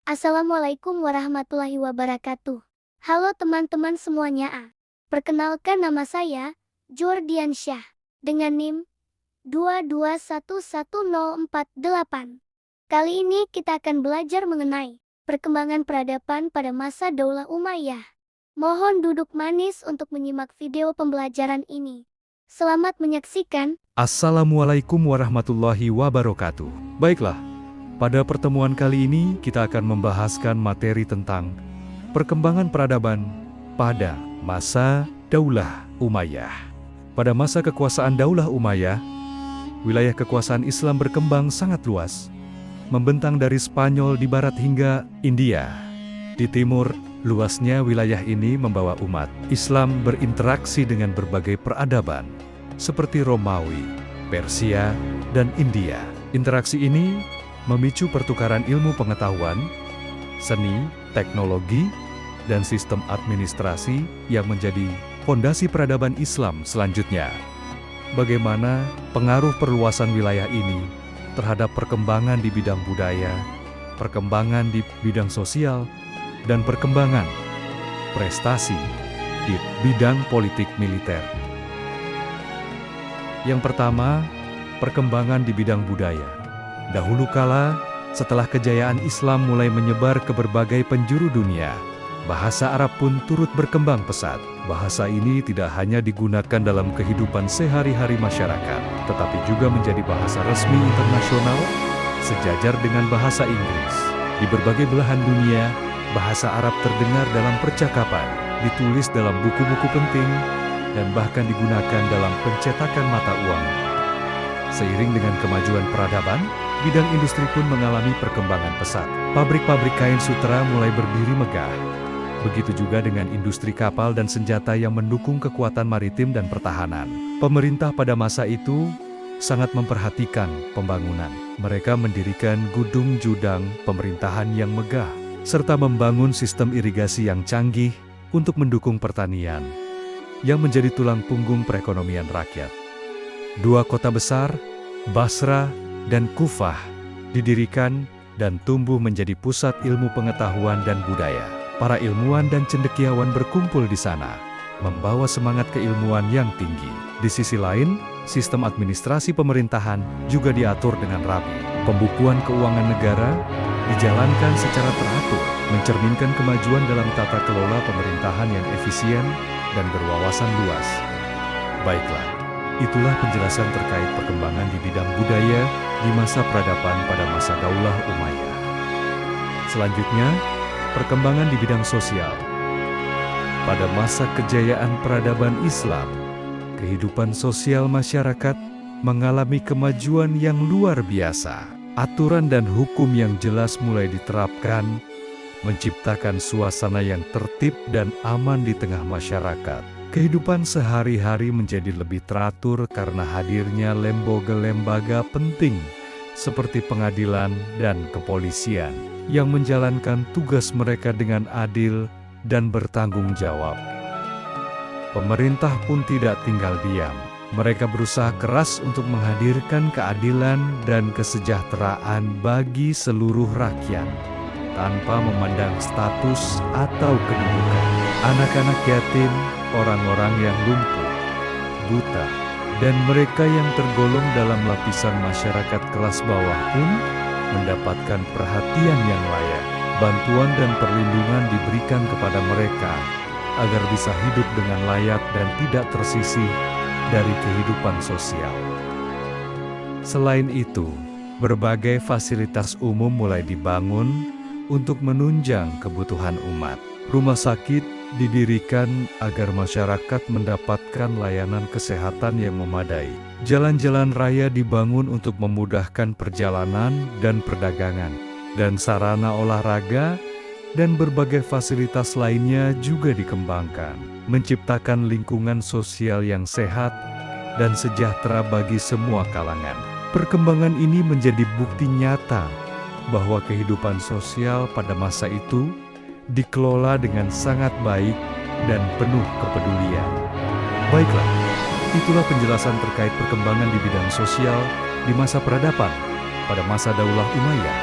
Assalamualaikum warahmatullahi wabarakatuh. Halo teman-teman semuanya. Perkenalkan nama saya, Jordiansyah, dengan NIM 2211048. Kali ini kita akan belajar mengenai perkembangan peradaban pada masa Daulah Umayyah. Mohon duduk manis untuk menyimak video pembelajaran ini. Selamat menyaksikan. Assalamualaikum warahmatullahi wabarakatuh. Baiklah, pada pertemuan kali ini kita akan membahaskan materi tentang perkembangan peradaban pada masa Daulah Umayyah. Pada masa kekuasaan Daulah Umayyah, wilayah kekuasaan Islam berkembang sangat luas, membentang dari Spanyol di barat hingga India. Di timur, luasnya wilayah ini membawa umat Islam berinteraksi dengan berbagai peradaban, seperti Romawi, Persia, dan India. Interaksi ini memicu pertukaran ilmu pengetahuan, seni, teknologi, dan sistem administrasi yang menjadi fondasi peradaban Islam selanjutnya. Bagaimana pengaruh perluasan wilayah ini terhadap perkembangan di bidang budaya, perkembangan di bidang sosial, dan perkembangan prestasi di bidang politik militer. Yang pertama, perkembangan di bidang budaya. Dahulu kala, setelah kejayaan Islam mulai menyebar ke berbagai penjuru dunia, bahasa Arab pun turut berkembang pesat. Bahasa ini tidak hanya digunakan dalam kehidupan sehari-hari masyarakat, tetapi juga menjadi bahasa resmi internasional, sejajar dengan bahasa Inggris. Di berbagai belahan dunia, bahasa Arab terdengar dalam percakapan, ditulis dalam buku-buku penting, dan bahkan digunakan dalam pencetakan mata uang. Seiring dengan kemajuan peradaban, bidang industri pun mengalami perkembangan pesat. Pabrik-pabrik kain sutera mulai berdiri megah. Begitu juga dengan industri kapal dan senjata yang mendukung kekuatan maritim dan pertahanan. Pemerintah pada masa itu sangat memperhatikan pembangunan. Mereka mendirikan gudung judang pemerintahan yang megah, serta membangun sistem irigasi yang canggih untuk mendukung pertanian, yang menjadi tulang punggung perekonomian rakyat. Dua kota besar, Basra dan Kufah, didirikan dan tumbuh menjadi pusat ilmu pengetahuan dan budaya. Para ilmuwan dan cendekiawan berkumpul di sana, membawa semangat keilmuan yang tinggi. Di sisi lain, sistem administrasi pemerintahan juga diatur dengan rapi. Pembukuan keuangan negara dijalankan secara teratur, mencerminkan kemajuan dalam tata kelola pemerintahan yang efisien dan berwawasan luas. Baiklah, itulah penjelasan terkait perkembangan di bidang budaya di masa peradaban pada masa Daulah Umayyah. Selanjutnya, perkembangan di bidang sosial. Pada masa kejayaan peradaban Islam, kehidupan sosial masyarakat mengalami kemajuan yang luar biasa. Aturan dan hukum yang jelas mulai diterapkan, menciptakan suasana yang tertib dan aman di tengah masyarakat. Kehidupan sehari-hari menjadi lebih teratur karena hadirnya lembaga-lembaga penting seperti pengadilan dan kepolisian yang menjalankan tugas mereka dengan adil dan bertanggung jawab. Pemerintah pun tidak tinggal diam. Mereka berusaha keras untuk menghadirkan keadilan dan kesejahteraan bagi seluruh rakyat, tanpa memandang status atau kedudukan. Anak-anak yatim, orang-orang yang lumpuh, buta, dan mereka yang tergolong dalam lapisan masyarakat kelas bawah pun mendapatkan perhatian yang layak. Bantuan dan perlindungan diberikan kepada mereka agar bisa hidup dengan layak dan tidak tersisih dari kehidupan sosial. Selain itu, berbagai fasilitas umum mulai dibangun untuk menunjang kebutuhan umat. Rumah sakit didirikan agar masyarakat mendapatkan layanan kesehatan yang memadai. Jalan-jalan raya dibangun untuk memudahkan perjalanan dan perdagangan. Dan sarana olahraga dan berbagai fasilitas lainnya juga dikembangkan, menciptakan lingkungan sosial yang sehat dan sejahtera bagi semua kalangan. Perkembangan ini menjadi bukti nyata bahwa kehidupan sosial pada masa itu dikelola dengan sangat baik dan penuh kepedulian. Baiklah, itulah penjelasan terkait perkembangan di bidang sosial di masa peradaban pada masa Daulah Umayyah.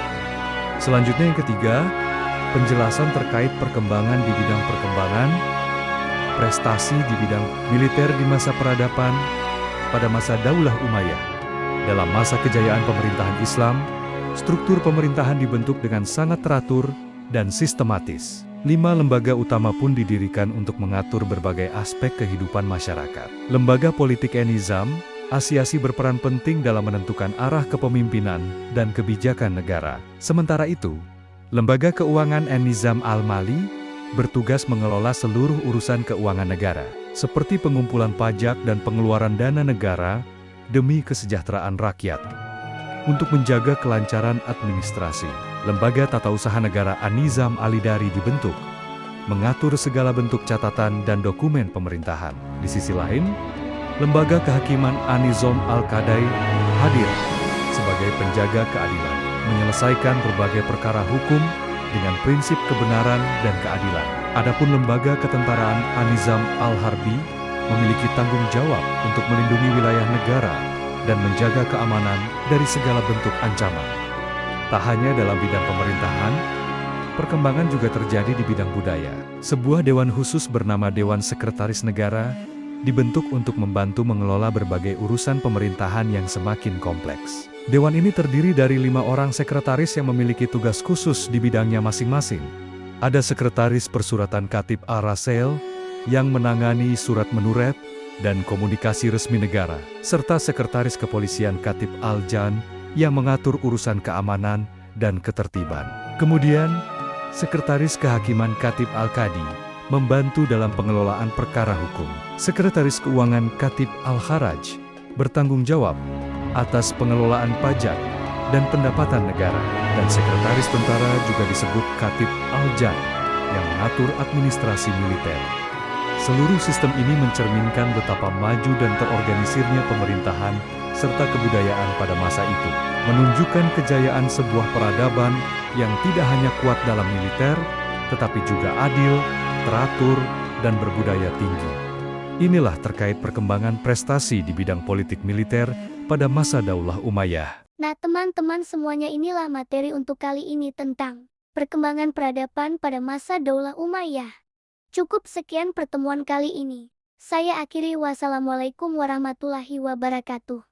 Selanjutnya yang ketiga, penjelasan terkait perkembangan di bidang perkembangan, prestasi di bidang militer di masa peradaban pada masa Daulah Umayyah. Dalam masa kejayaan pemerintahan Islam, struktur pemerintahan dibentuk dengan sangat teratur dan sistematis. 5 lembaga utama pun didirikan untuk mengatur berbagai aspek kehidupan masyarakat. Lembaga politik An-Nizam, Asyasi berperan penting dalam menentukan arah kepemimpinan dan kebijakan negara. Sementara itu, Lembaga Keuangan An-Nizam Al-Mali bertugas mengelola seluruh urusan keuangan negara, seperti pengumpulan pajak dan pengeluaran dana negara demi kesejahteraan rakyat. Untuk menjaga kelancaran administrasi, Lembaga Tata Usaha Negara An-Nizam Al-Idari dibentuk, mengatur segala bentuk catatan dan dokumen pemerintahan. Di sisi lain, Lembaga Kehakiman An-Nizam Al-Qadai hadir sebagai penjaga keadilan, menyelesaikan berbagai perkara hukum dengan prinsip kebenaran dan keadilan. Adapun Lembaga Ketentaraan An-Nizam Al-Harbi memiliki tanggung jawab untuk melindungi wilayah negara dan menjaga keamanan dari segala bentuk ancaman. Tak hanya dalam bidang pemerintahan, perkembangan juga terjadi di bidang budaya. Sebuah dewan khusus bernama Dewan Sekretaris Negara dibentuk untuk membantu mengelola berbagai urusan pemerintahan yang semakin kompleks. Dewan ini terdiri dari 5 orang sekretaris yang memiliki tugas khusus di bidangnya masing-masing. Ada Sekretaris Persuratan Khatib Ar-Rasail yang menangani surat menuret dan komunikasi resmi negara, serta Sekretaris Kepolisian Khatib Al-Jan yang mengatur urusan keamanan dan ketertiban. Kemudian, Sekretaris Kehakiman Khatib Al-Qadi membantu dalam pengelolaan perkara hukum. Sekretaris Keuangan Khatib Al-Kharaj bertanggung jawab atas pengelolaan pajak dan pendapatan negara, dan Sekretaris Tentara juga disebut Khatib Al-Jan yang mengatur administrasi militer. Seluruh sistem ini mencerminkan betapa maju dan terorganisirnya pemerintahan serta kebudayaan pada masa itu, menunjukkan kejayaan sebuah peradaban yang tidak hanya kuat dalam militer, tetapi juga adil, teratur, dan berbudaya tinggi. Inilah terkait perkembangan prestasi di bidang politik militer pada masa Daulah Umayyah. Nah teman-teman, semuanya inilah materi untuk kali ini tentang perkembangan peradaban pada masa Daulah Umayyah. Cukup sekian pertemuan kali ini. Saya akhiri, wassalamualaikum warahmatullahi wabarakatuh.